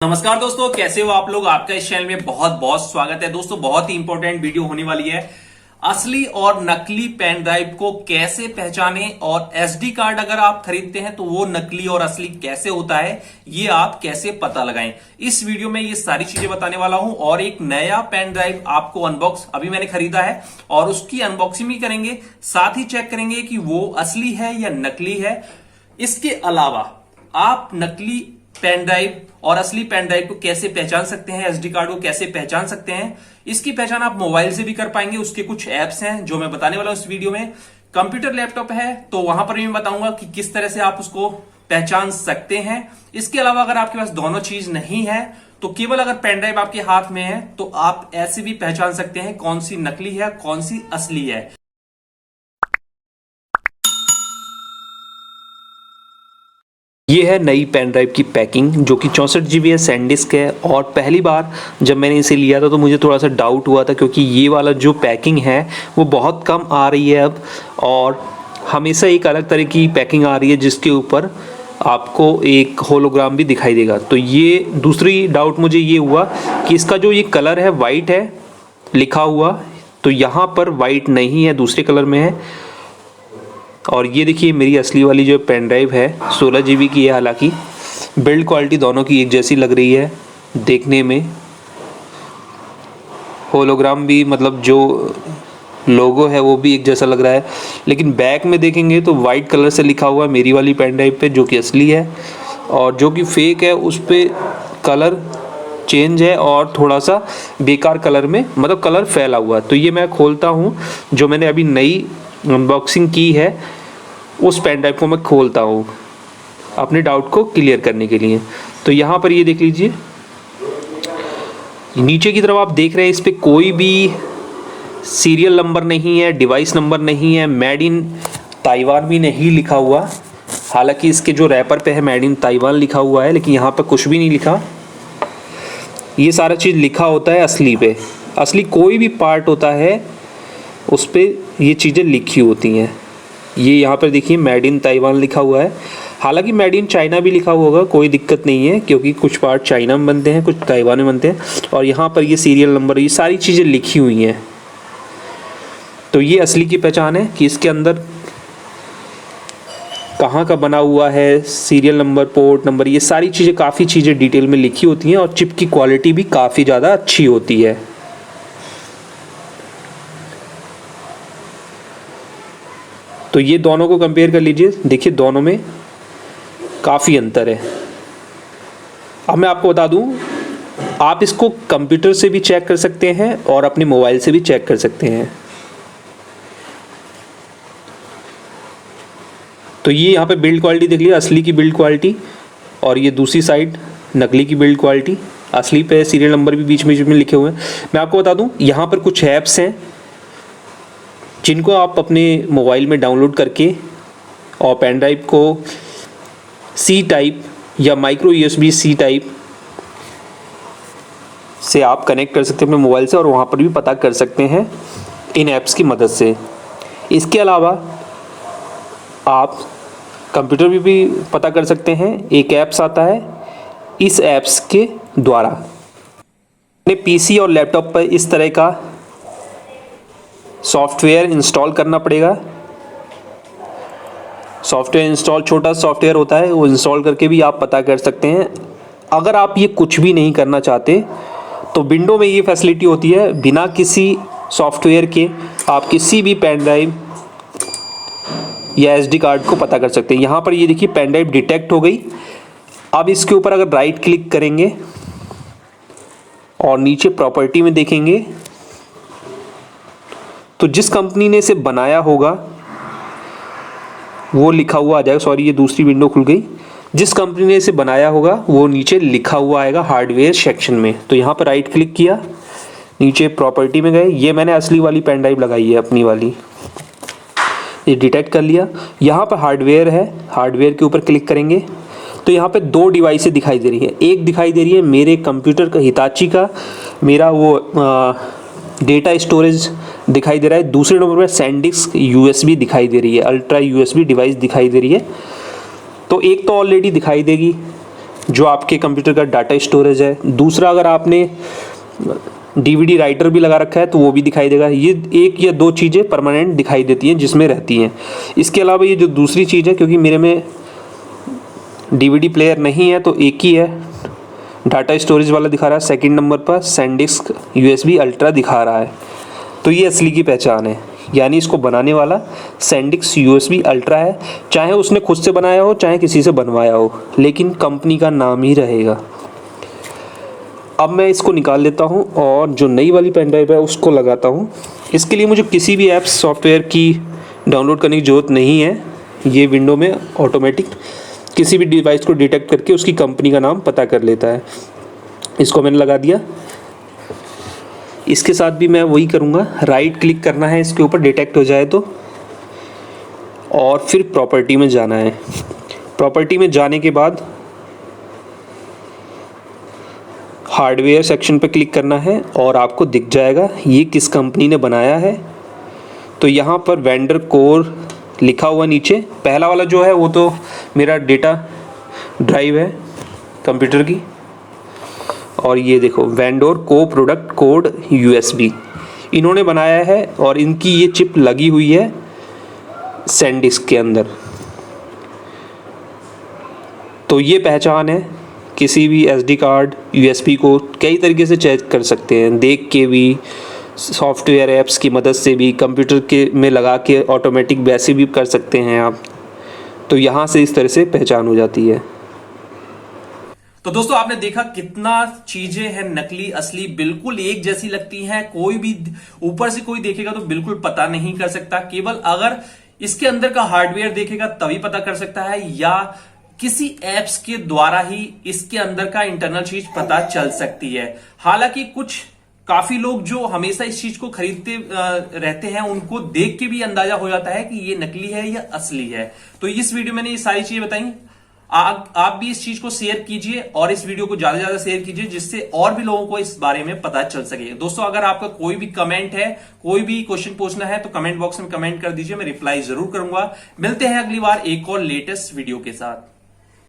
नमस्कार दोस्तों, कैसे हो आप लोग। आपका इस चैनल में बहुत बहुत स्वागत है। दोस्तों बहुत ही इंपॉर्टेंट वीडियो होने वाली है। असली और नकली पेन ड्राइव को कैसे पहचाने और एसडी कार्ड अगर आप खरीदते हैं तो वो नकली और असली कैसे होता है, ये आप कैसे पता लगाएं। इस वीडियो में ये सारी चीजें बताने वाला हूं और एक नया पेन ड्राइव आपको अनबॉक्स अभी मैंने खरीदा है और उसकी अनबॉक्सिंग भी करेंगे, साथ ही चेक करेंगे कि वो असली है या नकली है। इसके अलावा आप नकली पेन ड्राइव और असली पेन ड्राइव को कैसे पहचान सकते हैं, एसडी कार्ड को कैसे पहचान सकते हैं। इसकी पहचान आप मोबाइल से भी कर पाएंगे। उसके कुछ ऐप्स हैं जो मैं बताने वाला हूं इस वीडियो में। कंप्यूटर लैपटॉप है तो वहां पर भी मैं बताऊंगा कि किस तरह से आप उसको पहचान सकते हैं। इसके अलावा अगर आपके पास दोनों चीज नहीं है तो केवल अगर पेन ड्राइव आपके हाथ में है तो आप ऐसे भी पहचान सकते हैं कौन सी नकली है कौन सी असली है। ये है नई पेन ड्राइव की पैकिंग जो कि 64 GB है, सैनडिस्क है। और पहली बार जब मैंने इसे लिया था तो मुझे थोड़ा सा डाउट हुआ था क्योंकि ये वाला जो पैकिंग है वो बहुत कम आ रही है अब, और हमेशा एक अलग तरह की पैकिंग आ रही है जिसके ऊपर आपको एक होलोग्राम भी दिखाई देगा। तो ये दूसरी डाउट मुझे ये हुआ कि इसका जो ये कलर है वाइट है लिखा हुआ, तो यहाँ पर वाइट नहीं है, दूसरे कलर में है। और ये देखिए मेरी असली वाली जो पेन ड्राइव है 16 GB की है। हालांकि बिल्ड क्वालिटी दोनों की एक जैसी लग रही है देखने में। होलोग्राम भी मतलब जो लोगो है वो भी एक जैसा लग रहा है, लेकिन बैक में देखेंगे तो वाइट कलर से लिखा हुआ है मेरी वाली पेन ड्राइव पे जो कि असली है, और जो कि फेक है उस पर कलर चेंज है और थोड़ा सा बेकार कलर में, मतलब कलर फैला हुआ। तो ये मैं खोलता हूँ, जो मैंने अभी नई अनबॉक्सिंग की है उस पेन ड्राइव को मैं खोलता हूँ अपने डाउट को क्लियर करने के लिए। तो यहाँ पर ये देख लीजिए, नीचे की तरफ आप देख रहे हैं इस पर कोई भी सीरियल नंबर नहीं है, डिवाइस नंबर नहीं है, मेड इन ताइवान भी नहीं लिखा हुआ। हालांकि इसके जो रैपर पे है मेड इन ताइवान लिखा हुआ है, लेकिन यहाँ पर कुछ भी नहीं लिखा। ये सारा चीज़ लिखा होता है असली पे। असली कोई भी पार्ट होता है उस पर ये चीज़ें लिखी होती हैं। ये यहाँ पर देखिए मेड इन ताइवान लिखा हुआ है। हालांकि मेड इन चाइना भी लिखा हुआ होगा, कोई दिक्कत नहीं है क्योंकि कुछ पार्ट चाइना में बनते हैं, कुछ ताइवान में बनते हैं। और यहाँ पर ये सीरियल नंबर, ये सारी चीज़ें लिखी हुई हैं। तो ये असली की पहचान है कि इसके अंदर कहाँ का बना हुआ है, सीरियल नंबर, पोर्ट नंबर, ये सारी चीज़ें, काफ़ी चीज़ें डिटेल में लिखी होती हैं। और चिप की क्वालिटी भी काफ़ी ज़्यादा अच्छी होती है। तो ये दोनों को कंपेयर कर लीजिए, देखिए दोनों में काफ़ी अंतर है। अब मैं आपको बता दूं, आप इसको कंप्यूटर से भी चेक कर सकते हैं और अपने मोबाइल से भी चेक कर सकते हैं। तो ये यहाँ पे बिल्ड क्वालिटी देख लीजिए, असली की बिल्ड क्वालिटी, और ये दूसरी साइड नकली की बिल्ड क्वालिटी। असली पे सीरियल नंबर भी बीच में लिखे हुए हैं। मैं आपको बता दूं, यहाँ पर कुछ ऐप्स हैं जिनको आप अपने मोबाइल में डाउनलोड करके और पेन ड्राइव को सी टाइप या माइक्रो USB सी टाइप से आप कनेक्ट कर सकते हैं अपने मोबाइल से, और वहाँ पर भी पता कर सकते हैं इन ऐप्स की मदद से। इसके अलावा आप कंप्यूटर में भी पता कर सकते हैं। एक ऐप्स आता है, इस ऐप्स के द्वारा अपने PC और लैपटॉप पर इस तरह का सॉफ्टवेयर इंस्टॉल करना पड़ेगा। सॉफ्टवेयर इंस्टॉल, छोटा सॉफ्टवेयर होता है, वो इंस्टॉल करके भी आप पता कर सकते हैं। अगर आप ये कुछ भी नहीं करना चाहते तो विंडो में ये फैसिलिटी होती है, बिना किसी सॉफ्टवेयर के आप किसी भी पेन ड्राइव या SD कार्ड को पता कर सकते हैं। यहाँ पर ये देखिए पेन ड्राइव डिटेक्ट हो गई। अब इसके ऊपर अगर राइट क्लिक करेंगे और नीचे प्रॉपर्टी में देखेंगे तो जिस कंपनी ने इसे बनाया होगा वो लिखा हुआ आ जाएगा। सॉरी, ये दूसरी विंडो खुल गई। जिस कंपनी ने इसे बनाया होगा वो नीचे लिखा हुआ आएगा हार्डवेयर सेक्शन में। तो यहाँ पर राइट क्लिक किया, नीचे प्रॉपर्टी में गए। ये मैंने असली वाली पेन ड्राइव लगाई है अपनी वाली, ये डिटेक्ट कर लिया। यहाँ पर हार्डवेयर है, हार्डवेयर के ऊपर क्लिक करेंगे तो यहाँ पे दो डिवाइसें दिखाई दे रही है। एक दिखाई दे रही है मेरे कंप्यूटर का, हिताची का, मेरा वो डेटा स्टोरेज दिखाई दे रहा है। दूसरे नंबर पर सैनडिस्क USB दिखाई दे रही है, अल्ट्रा USB डिवाइस दिखाई दे रही है। तो एक तो ऑलरेडी दिखाई देगी, जो आपके कंप्यूटर का डाटा स्टोरेज है। दूसरा, अगर आपने डीवीडी राइटर भी लगा रखा है तो वो भी दिखाई देगा। ये एक या दो चीज़ें परमानेंट दिखाई देती हैं जिसमें रहती हैं। इसके अलावा ये जो दूसरी चीज़ है, क्योंकि मेरे में डीवीडी प्लेयर नहीं है तो एक ही है, डाटा स्टोरेज वाला दिखा रहा है। सेकंड नंबर पर सैनडिस्क यूएसबी अल्ट्रा दिखा रहा है, तो ये असली की पहचान है। यानी इसको बनाने वाला सैनडिस्क यूएसबी अल्ट्रा है, चाहे उसने खुद से बनाया हो चाहे किसी से बनवाया हो, लेकिन कंपनी का नाम ही रहेगा। अब मैं इसको निकाल लेता हूँ और जो नई वाली पेन ड्राइव है उसको लगाता हूँ। इसके लिए मुझे किसी भी ऐप सॉफ्टवेयर की डाउनलोड करने की ज़रूरत नहीं है। ये विंडो में ऑटोमेटिक किसी भी डिवाइस को डिटेक्ट करके उसकी कंपनी का नाम पता कर लेता है। इसको मैंने लगा दिया। इसके साथ भी मैं वही करूँगा, राइट क्लिक करना है इसके ऊपर, डिटेक्ट हो जाए तो, और फिर प्रॉपर्टी में जाना है। प्रॉपर्टी में जाने के बाद हार्डवेयर सेक्शन पे क्लिक करना है और आपको दिख जाएगा ये किस कंपनी ने बनाया है। तो यहाँ पर वेंडर कोर लिखा हुआ नीचे, पहला वाला जो है वो तो मेरा डेटा ड्राइव है कंप्यूटर की, और ये देखो वेंडोर को प्रोडक्ट कोड यूएसबी इन्होंने बनाया है और इनकी ये चिप लगी हुई है सैनडिस्क के अंदर। तो ये पहचान है। किसी भी एसडी कार्ड यूएसबी को कई तरीके से चेक कर सकते हैं, देख के भी, सॉफ्टवेयर ऐप्स की मदद से भी, कंप्यूटर के में लगा के ऑटोमेटिक वैसे भी कर सकते हैं आप। तो यहाँ से इस तरह से पहचान हो जाती है। तो दोस्तों आपने देखा कितना चीजें हैं नकली असली बिल्कुल एक जैसी लगती हैं। कोई भी ऊपर से कोई देखेगा तो बिल्कुल पता नहीं कर सकता, केवल अगर इसके अंदर का हार्डवेयर देखेगा तभी पता कर सकता है, या किसी एप्स के द्वारा ही इसके अंदर का इंटरनल चीज पता चल सकती है। हालांकि कुछ काफी लोग जो हमेशा इस चीज को खरीदते रहते हैं उनको देख के भी अंदाजा हो जाता है कि ये नकली है या असली है। तो इस वीडियो में मैंने ये सारी चीजें बताई। आप भी इस चीज को शेयर कीजिए और इस वीडियो को ज्यादा से ज्यादा शेयर कीजिए जिससे और भी लोगों को इस बारे में पता चल सके। दोस्तों अगर आपका कोई भी कमेंट है, कोई भी क्वेश्चन पूछना है तो कमेंट बॉक्स में कमेंट कर दीजिए, मैं रिप्लाई जरूर करूंगा। मिलते हैं अगली बार एक और लेटेस्ट वीडियो के साथ।